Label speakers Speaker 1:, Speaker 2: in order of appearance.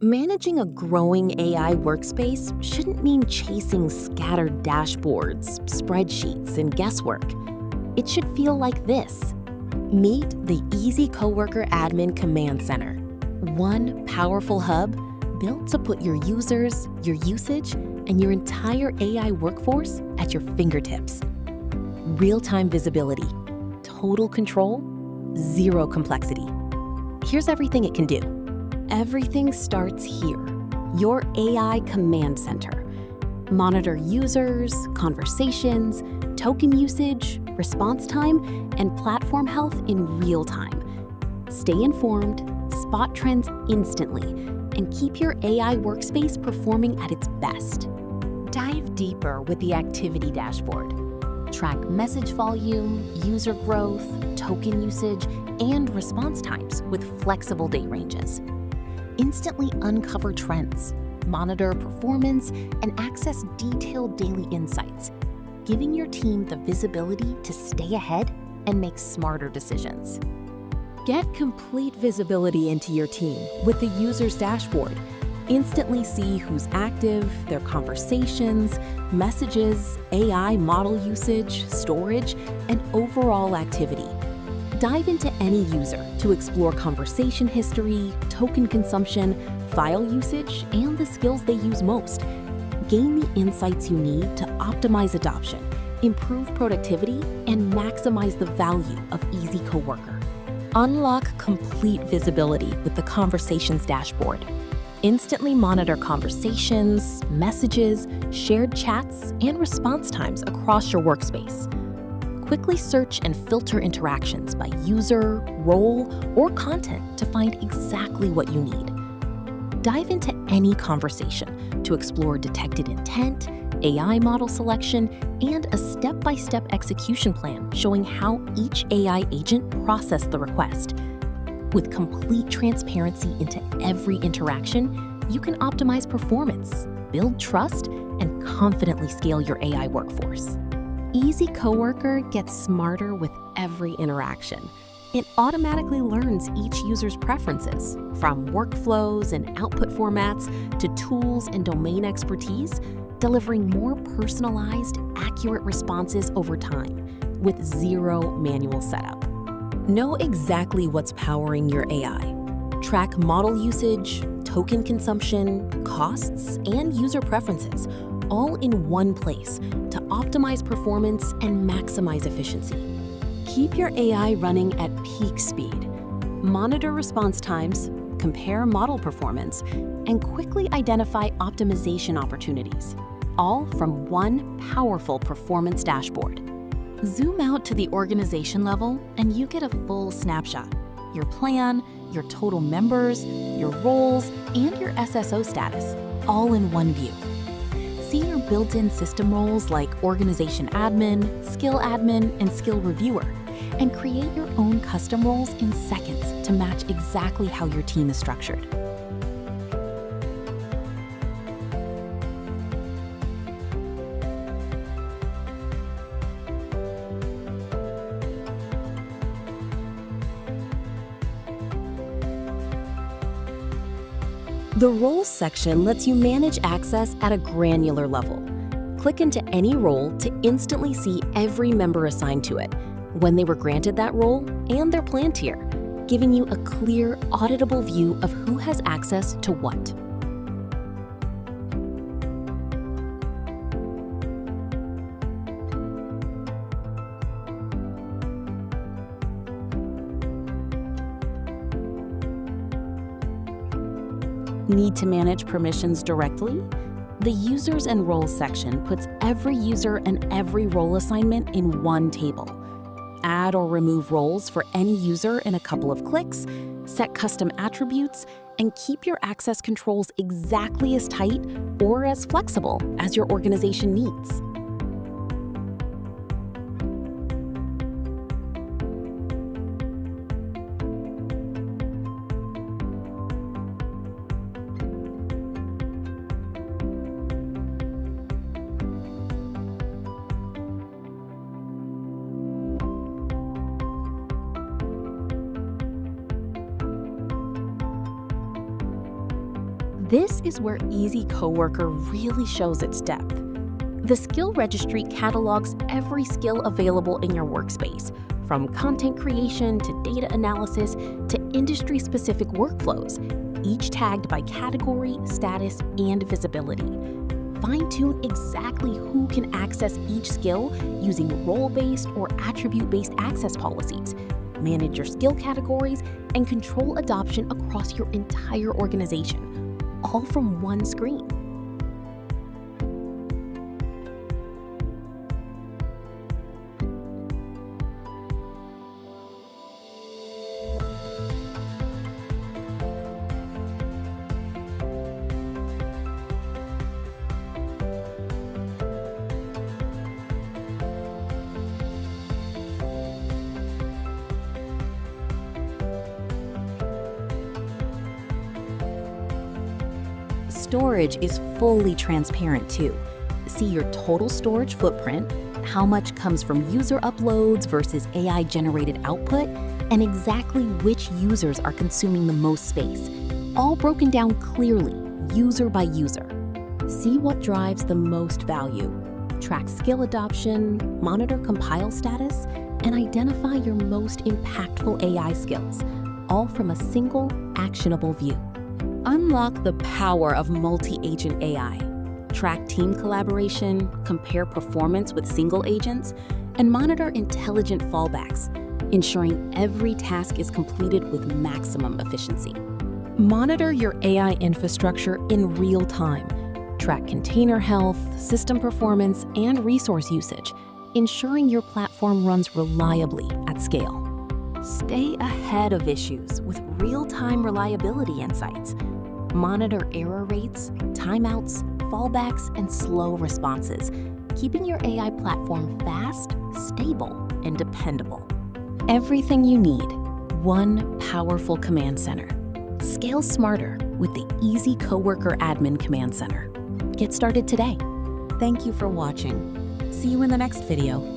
Speaker 1: Managing a growing AI workspace shouldn't mean chasing scattered dashboards, spreadsheets, and guesswork. It should feel like this. Meet the EzCoworker Admin Command Center. One powerful hub built to put your users, your usage, and your entire AI workforce at your fingertips. Real-time visibility, total control, zero complexity. Here's everything it can do. Everything starts here, your AI Command Center. Monitor users, conversations, token usage, response time, and platform health in real time. Stay informed, spot trends instantly, and keep your AI workspace performing at its best. Dive deeper with the Activity Dashboard. Track message volume, user growth, token usage, and response times with flexible date ranges. Instantly uncover trends, monitor performance, and access detailed daily insights, giving your team the visibility to stay ahead and make smarter decisions. Get complete visibility into your team with the user's dashboard. Instantly see who's active, their conversations, messages, AI model usage, storage, and overall activity. Dive into any user to explore conversation history, token consumption, file usage, and the skills they use most. Gain the insights you need to optimize adoption, improve productivity, and maximize the value of EzCoworker. Unlock complete visibility with the Conversations dashboard. Instantly monitor conversations, messages, shared chats, and response times across your workspace. Quickly search and filter interactions by user, role, or content to find exactly what you need. Dive into any conversation to explore detected intent, AI model selection, and a step-by-step execution plan showing how each AI agent processed the request. With complete transparency into every interaction, you can optimize performance, build trust, and confidently scale your AI workforce. EzCoworker gets smarter with every interaction. It automatically learns each user's preferences, from workflows and output formats to tools and domain expertise, delivering more personalized, accurate responses over time with zero manual setup. Know exactly what's powering your AI. Track model usage, token consumption, costs, and user preferences, all in one place to optimize performance and maximize efficiency. Keep your AI running at peak speed. Monitor response times, compare model performance, and quickly identify optimization opportunities, all from one powerful performance dashboard. Zoom out to the organization level and you get a full snapshot. Your plan, your total members, your roles, and your SSO status, all in one view. See your built-in system roles like Organization Admin, Skill Admin, and Skill Reviewer, and create your own custom roles in seconds to match exactly how your team is structured. The Roles section lets you manage access at a granular level. Click into any role to instantly see every member assigned to it, when they were granted that role, and their plan tier, giving you a clear, auditable view of who has access to what. Need to manage permissions directly? The Users and Roles section puts every user and every role assignment in one table. Add or remove roles for any user in a couple of clicks, set custom attributes, and keep your access controls exactly as tight or as flexible as your organization needs. This is where EzCoworker really shows its depth. The skill registry catalogs every skill available in your workspace, from content creation to data analysis to industry-specific workflows, each tagged by category, status, and visibility. Fine-tune exactly who can access each skill using role-based or attribute-based access policies. Manage your skill categories and control adoption across your entire organization, all from one screen. Storage is fully transparent too. See your total storage footprint, how much comes from user uploads versus AI-generated output, and exactly which users are consuming the most space, all broken down clearly, user by user. See what drives the most value. Track skill adoption, monitor compile status, and identify your most impactful AI skills, all from a single, actionable view. Unlock the power of multi-agent AI. Track team collaboration, compare performance with single agents, and monitor intelligent fallbacks, ensuring every task is completed with maximum efficiency. Monitor your AI infrastructure in real time. Track container health, system performance, and resource usage, ensuring your platform runs reliably at scale. Stay ahead of issues with real-time reliability insights. Monitor error rates, timeouts, fallbacks, and slow responses, keeping your AI platform fast, stable, and dependable. Everything you need, one powerful command center. Scale smarter with the EzCoworker Admin Command Center. Get started today. Thank you for watching. See you in the next video.